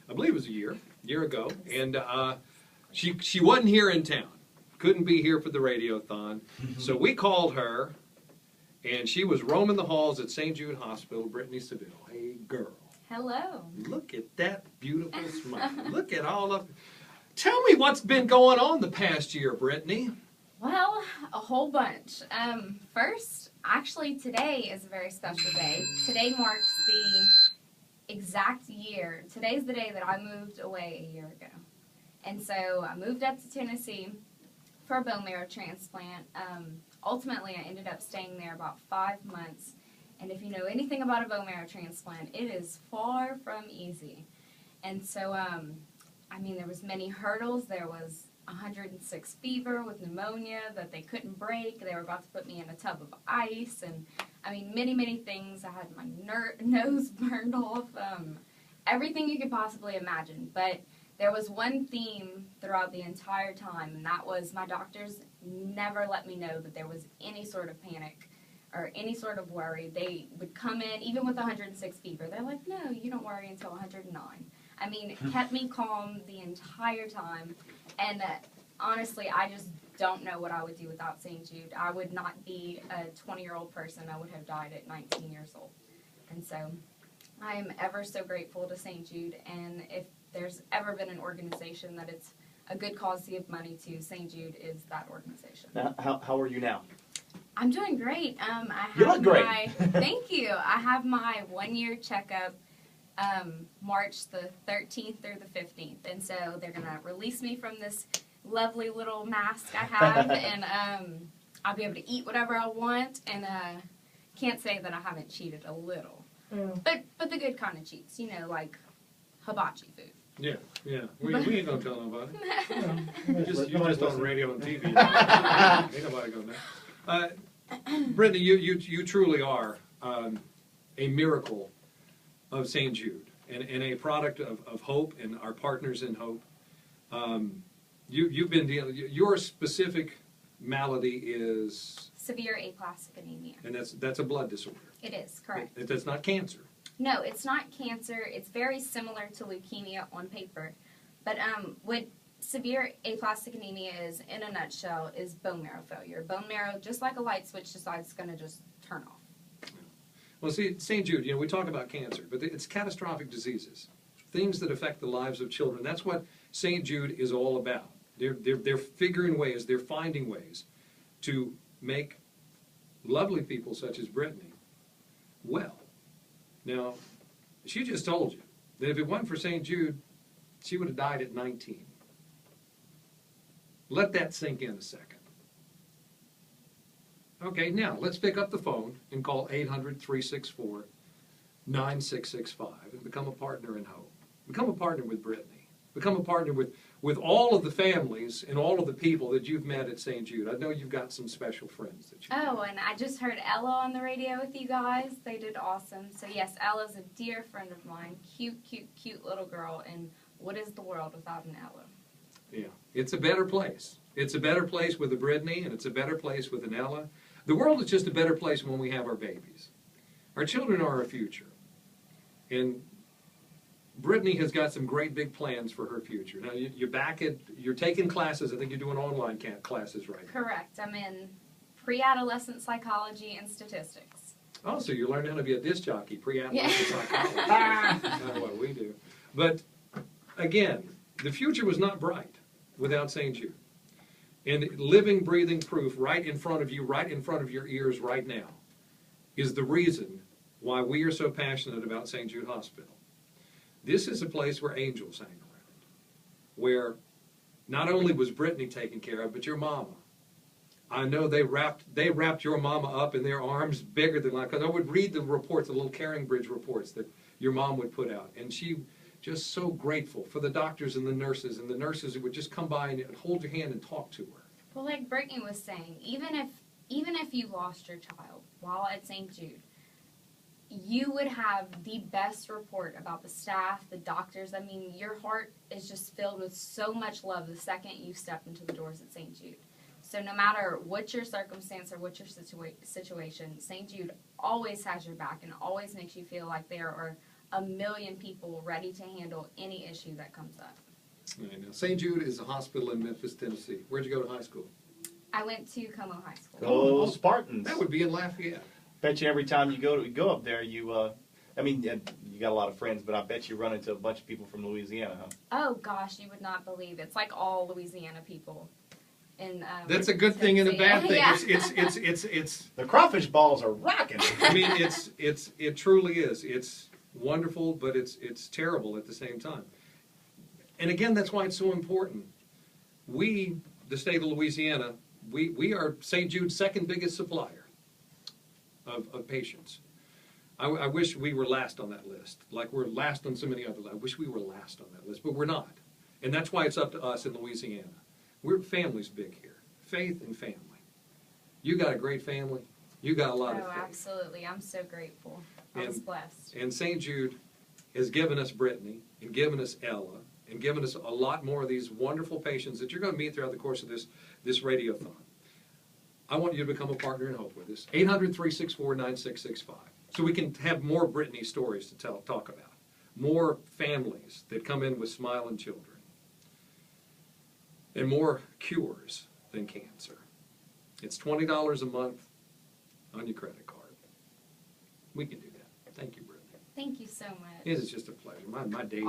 I believe it was a year ago, and she wasn't here in town. Couldn't be here for the radiothon. So we called her, and she was roaming the halls at St. Jude Hospital, Brittany Sibille. Hey, girl. Hello. Look at that beautiful smile. Look at all of... Tell me what's been going on the past year, Brittany. Well, a whole bunch. First, actually today is a very special day. Today marks the exact year. Today's the day that I moved away a year ago. And so I moved up to Tennessee for a bone marrow transplant. Ultimately, I ended up staying there about 5 months. And if you know anything about a bone marrow transplant, it is far from easy. And so, I mean, there was many hurdles. There was 106 fever with pneumonia that they couldn't break. They were about to put me in a tub of ice. And, I mean, many, many things. I had my nose burned off. Everything you could possibly imagine. But there was one theme throughout the entire time, and that was my doctors never let me know that there was any sort of panic or any sort of worry. They would come in, even with 106 fever, they're like, no, you don't worry until 109. I mean, it kept me calm the entire time, and honestly, I just don't know what I would do without St. Jude. I would not be a 20-year-old person. I would have died at 19 years old. And so I am ever so grateful to St. Jude, and if there's ever been an organization that it's a good cause to give money to, St. Jude is that organization. Now, how are you now? I'm doing great. I have You look great. Thank you. I have my 1-year checkup March the 13th through the 15th. And so they're going to release me from this lovely little mask I have, and I'll be able to eat whatever I want, and can't say that I haven't cheated a little. But the good kind of cheats, you know, like hibachi food. Yeah. We ain't gonna tell nobody. You're just on radio and TV. Ain't nobody gonna know. Brittany, you truly are a miracle of St. Jude and a product of hope and our partners in hope. You've been dealing. Your specific malady is severe aplastic anemia. And that's a blood disorder. It is, correct. That's not cancer. No, it's not cancer. It's very similar to leukemia on paper. But what severe aplastic anemia is, in a nutshell, is bone marrow failure. Bone marrow, just like a light switch, decides it's going to just turn off. Well, see, St. Jude, we talk about cancer, but it's catastrophic diseases, things that affect the lives of children. That's what St. Jude is all about. They're figuring ways, they're finding ways to make lovely people such as Brittany well. Now, she just told you that if it wasn't for St. Jude, she would have died at 19. Let that sink in a second. Okay, now let's pick up the phone and call 800-364-9665 and become a partner in hope. Become a partner with Brittany. Become a partner with all of the families and all of the people that you've met at St. Jude. I know you've got some special friends that you Oh, and I just heard Ella on the radio with you guys. They did awesome. So yes, Ella's a dear friend of mine. Cute, cute, cute little girl. And what is the world without an Ella? Yeah, it's a better place. It's a better place with a Brittany, and it's a better place with an Ella. The world is just a better place when we have our babies. Our children are our future. And Brittany has got some great big plans for her future. Now, you're taking classes. I think you're doing online classes right now. Correct. I'm in pre-adolescent psychology and statistics. Oh, so you're learning how to be a disc jockey, pre-adolescent psychology. That's what we do. But, again, the future was not bright without St. Jude. And living, breathing proof right in front of you, right in front of your ears right now, is the reason why we are so passionate about St. Jude Hospital. This is a place where angels hang around, where not only was Brittany taken care of, but your mama. I know they wrapped your mama up in their arms bigger than life. Because I would read the reports, the little Caring Bridge reports that your mom would put out, and she just so grateful for the doctors and the nurses who would just come by and hold your hand and talk to her. Well, like Brittany was saying, even if you lost your child while at St. Jude, you would have the best report about the staff, the doctors. I mean, your heart is just filled with so much love the second you step into the doors at St. Jude. So no matter what your circumstance or what your situation, St. Jude always has your back and always makes you feel like there are 1,000,000 people ready to handle any issue that comes up. I know. St. Jude is a hospital in Memphis, Tennessee. Where'd you go to high school? I went to Como High School. Go Spartans. That would be in Lafayette. Bet you every time you go up there, you got a lot of friends, but I bet you run into a bunch of people from Louisiana, huh? Oh gosh, you would not believe it's like all Louisiana people. In That's a good thing and a bad thing. Yeah. It's The crawfish balls are rocking. I mean, it truly is. It's wonderful, but it's terrible at the same time. And again, that's why it's so important. We, the state of Louisiana, we are St. Jude's second biggest supplier of patients. I wish we were last on that list. Like we're last on so many others. I wish we were last on that list, but we're not. And that's why it's up to us in Louisiana. Family's big here. Faith and family. You got a great family. You got a lot of faith. Oh, absolutely. I'm so grateful. I was blessed. And St. Jude has given us Brittany and given us Ella and given us a lot more of these wonderful patients that you're going to meet throughout the course of this radiothon. I want you to become a partner in hope with us. 800-364-9665. So we can have more Brittany stories to talk about. More families that come in with smiling children. And more cures than cancer. It's $20 a month on your credit card. We can do that. Thank you, Brittany. Thank you so much. It is just a pleasure. My day is